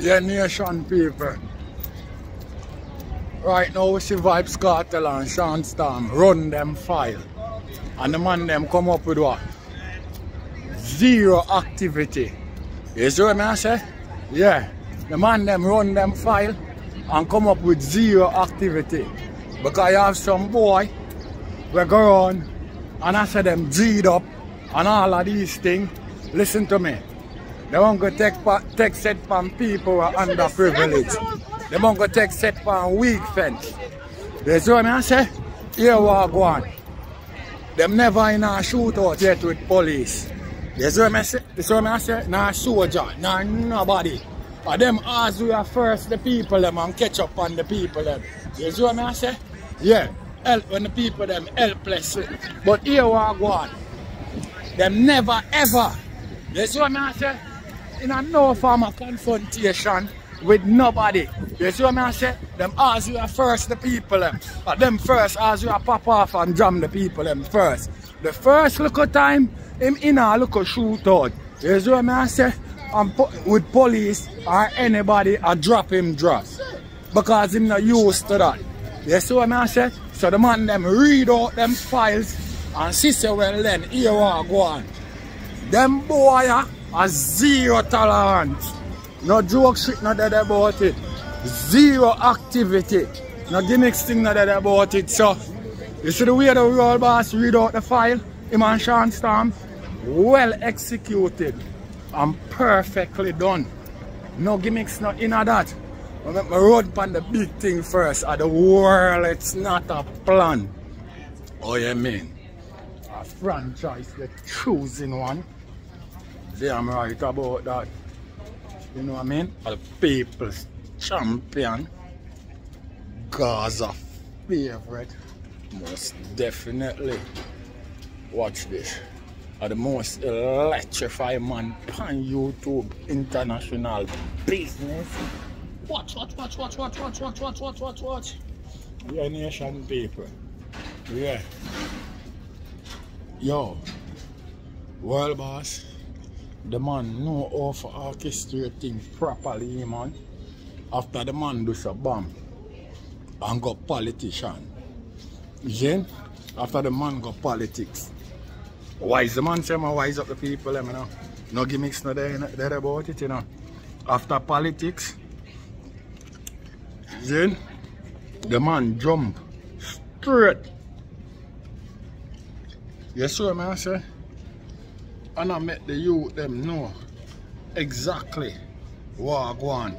Yeah, nation people. Right now we see Vybz Cartel and Shawn run them file. And the man them come up with what? Zero activity. You see what I say? Yeah. The man them run them file and come up with zero activity. Because you have some boy we go on and I say them G'd up and all of these things. Listen to me. They won't go take set from people who are underprivileged. They won't go take set from weak fence. You see what I say? Here we are going. Them never in a shootout yet with police. You see what I say? You see what I say? Nah soldier, nah nobody. And them as we are first the people them and catch up on the people them. You see what I say? Yeah. Help when the people them helpless. But here we are going. Them never ever. You see what I say? In no form of confrontation with nobody. You see what I say? Them as you are first the people them. But them first as you are pop off and jam the people them first. The first little time him in a little shootout. You see what I say? And with police or anybody I drop him drop. Because him not used to that. You see what I say? So the man them read out them files and see say well then here we go on. Them boy are zero tolerance. No joke shit not dead about it. Zero activity. No gimmicks thing not dead about it. So you see the way the real boss read out the file, him and Shawn, well executed and perfectly done. No gimmicks not in that. I make my road on the big thing first. At the world it's not a plan. Oh you mean? A franchise, the choosing one. I'm right about that. You know what I mean? A people's champion. Gaza favorite. Most definitely. Watch this. The most electrifying man on YouTube international business. Watch. Yeah, nation people. Yeah. Yo. World boss. The man know how to orchestrate things properly, man. After the man does a bomb and got politician. Then, after the man got politics. Wise the man say, man, wise up the people, you know. No gimmicks no there about it, you know. After politics, then the man jump straight. You see what I say? And I make the youth them know exactly what I want.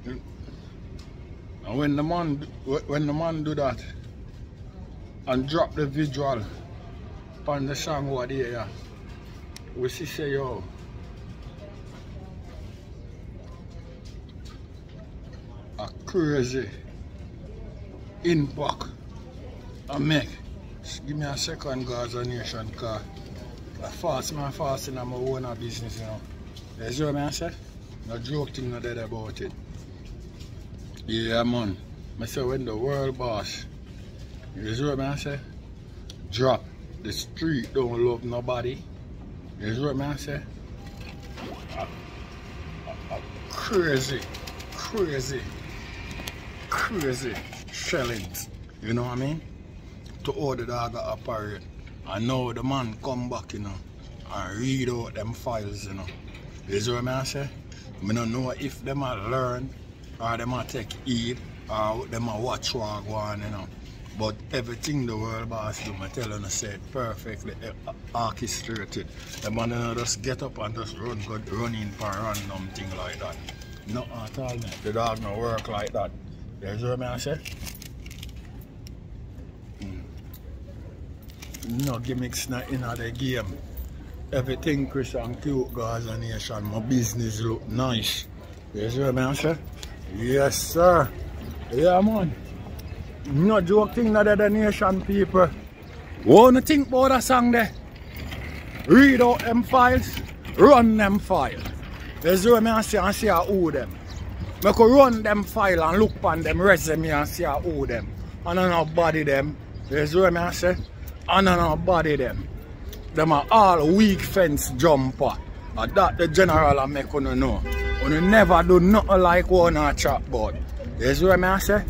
And when the man do that and drop the visual on the song over there, yeah, we see say yo a crazy impact I make. Just give me a second, Gaza Nation, car. I fast in my own business, you know. You see what I say? No joke thing not dead about it. Yeah man. I say when the world boss, you see what I say? Drop. The street don't love nobody. You see what I say? Crazy shellings. You know what I mean? To order the dog operate. I know the man come back, you know, and read out them files, you know. You see what I say? I don't know if them a learn or them a take heed or them a watch what go on, you know. But everything the world boss do, I tell you, I say it perfectly orchestrated. The man just get up and just run in for random thing like that. No at all, man. The dog no work like that. You see what I say? No gimmicks not in the game. Everything Chris and cute Gaza Nation. My business look nice. You see what I say? Yes sir. Yeah man. No joke thing not the nation people. What you think about that song there? Read out them files, run them files. You see what I say and see who them. I could run them file and look on them resume and see who them. And I don't body them. You see what I say? And I don't body them. Them are all weak fence jumper. And that the general I make you know. You never do nothing like one or chat about. You see what I say?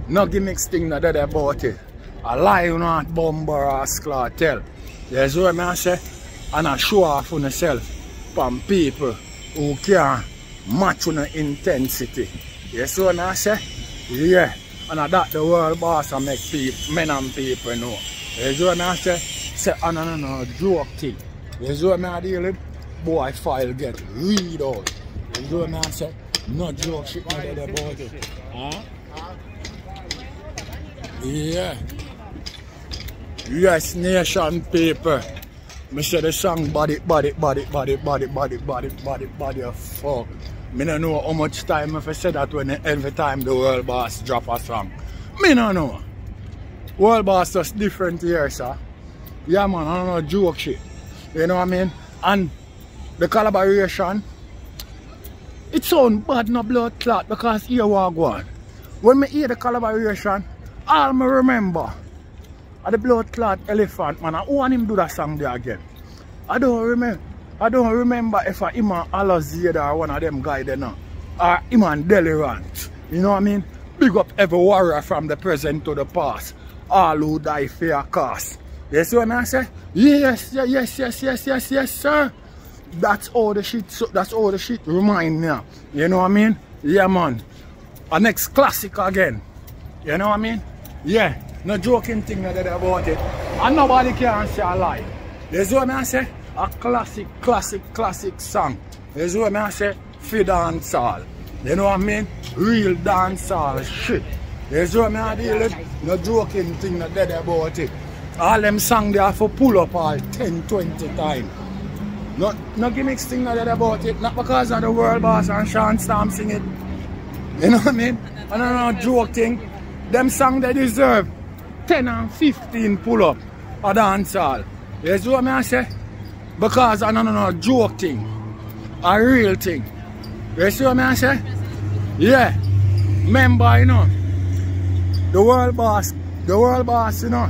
No gimmicks thing that they about it. A lie you not bomber or kartel. You see what I say? And I show off on yourself from people who can match on the intensity. You see what I say? Yeah. And that the world boss and make people, men and people know. You see what I say? Say, oh, no, joke thing. You see what I deal with? Boy, file get read out. You see what I say? No joke shit not about it. Huh? Yeah. Yes, nation paper. I say the song body of fuck. I don't know how much time if I say that when every time the world boss drop a song. I don't know. World boss is different here, sir. Yeah man, I don't know joke shit. You know what I mean? And the collaboration, it sound bad no blood clot because here we go on. When I hear the collaboration, all I remember are the blood clot elephant man. I want him do that song there again. I don't remember if I him and Alazeda or one of them guys there now. Or him and Delirant. You know what I mean? Big up every warrior from the present to the past. All who die for a cause. You see what I say? Yes, sir. That's all the shit remind me. You know what I mean? Yeah man. A next classic again. You know what I mean? Yeah. No joking thing about it. And nobody can say a lie. You see what I say? A classic song. You see what I say? For dancehall. You know what I mean? Real dancehall shit. You see what I deal with? No joking thing about it. All them songs they have to pull up all 10-20 times. No gimmicks thing about it. Not because of the world boss and Shawn Storm sing it. You know what I mean? I don't know joke thing. Them songs they deserve 10 and 15 pull up a dancehall. You see what I say? Because I don't know joke thing. A real thing. You see what I say? Yeah. Remember, you know, the world boss, you know,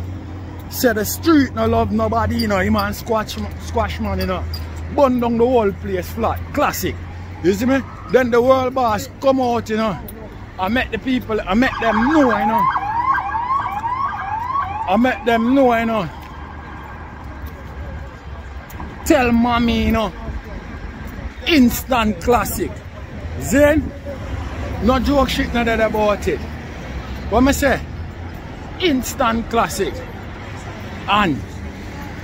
said the street no love nobody, you know, him and squash man, you know. Burn down the whole place flat. Classic. You see me? Then the world boss come out, you know. I met the people, I met them know, you know. You know. Tell mommy, you know. Instant classic. Then, no joke shit not that about it. What I say? Instant classic. And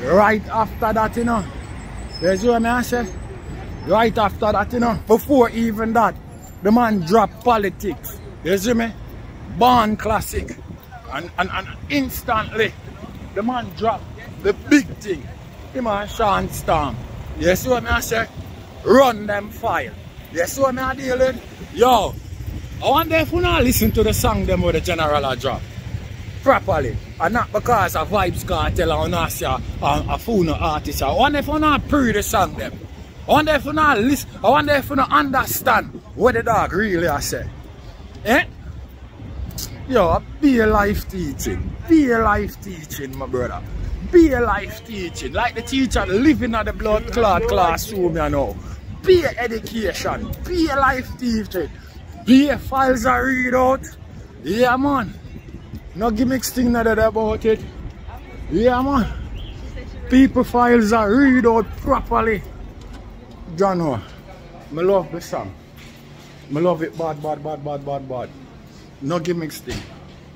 right after that, you know. You see what I say? Right after that, you know. Before even that, the man dropped politics. You see me? Born classic. And instantly, the man dropped the big thing. Him and Shawn Storm. You see what I say? Run them file. You see what I deal with? Yo, I wonder if you not listen to the song them with the general drop properly. And not because of Vybz Kartel or Nasia or a phone artist. I wonder if you not pre the song them. I wonder if you not listen. I wonder if you not understand what the dog really I say. Eh? Yo, be a life teaching. Be a life teaching, my brother. Be a life teaching. Like the teacher living at the blood clot classroom, you know. Be a education. Be a life teaching. Be a files I read out. Yeah, man. No gimmicks thing not about it. Yeah, man. People files I read out properly. John, I love the song. I love it bad. No gimmicks thing.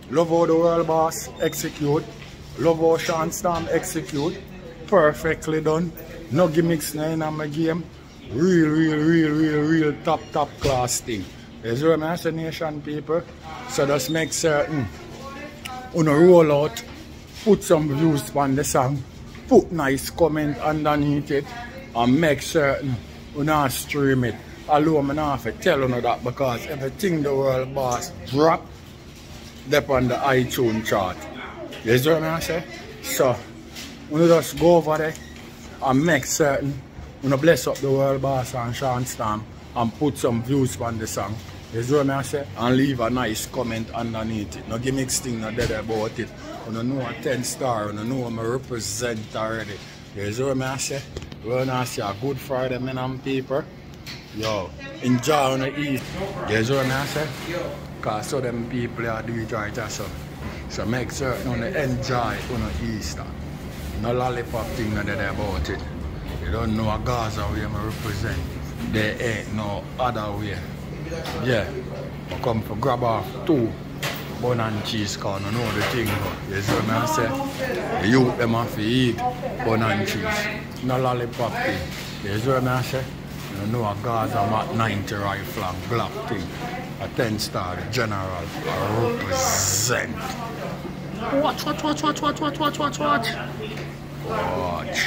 Love how the world boss execute. Love how Shawn Storm execute. Perfectly done. No gimmicks in my game. Real top class thing. Is there a nation people? So just make certain on a roll out, put some views on the song, put nice comment underneath it, and make certain you not stream it. Although I'm not have to tell you that because everything the world boss drop up on the iTunes chart. You see what I say? So we just go over there and make certain we bless up the world boss and Shawn Storm and put some views on the song. You see what I say? And leave a nice comment underneath it. No gimmicks thing not dead about it. You know a 10 star, you know I represent already. You see what I say? We're gonna say a good Friday men and people. Yo, enjoy on the East. Guess what I say? Because so them people are doing it right so. So make certain on the enjoy on the Easter. No lollipop thing not there about it. You don't know a Gaza way I represent. There ain't no other way. Yeah. I come for grab off 2 bun and cheese corn. I know the thing. You see what I say? The youth them have to eat bun and cheese. No lollipop thing. You see what I say? You know a Gaza Mat 90 rifle and Glock thing. A 10-star general. I represent. Watch. Watch.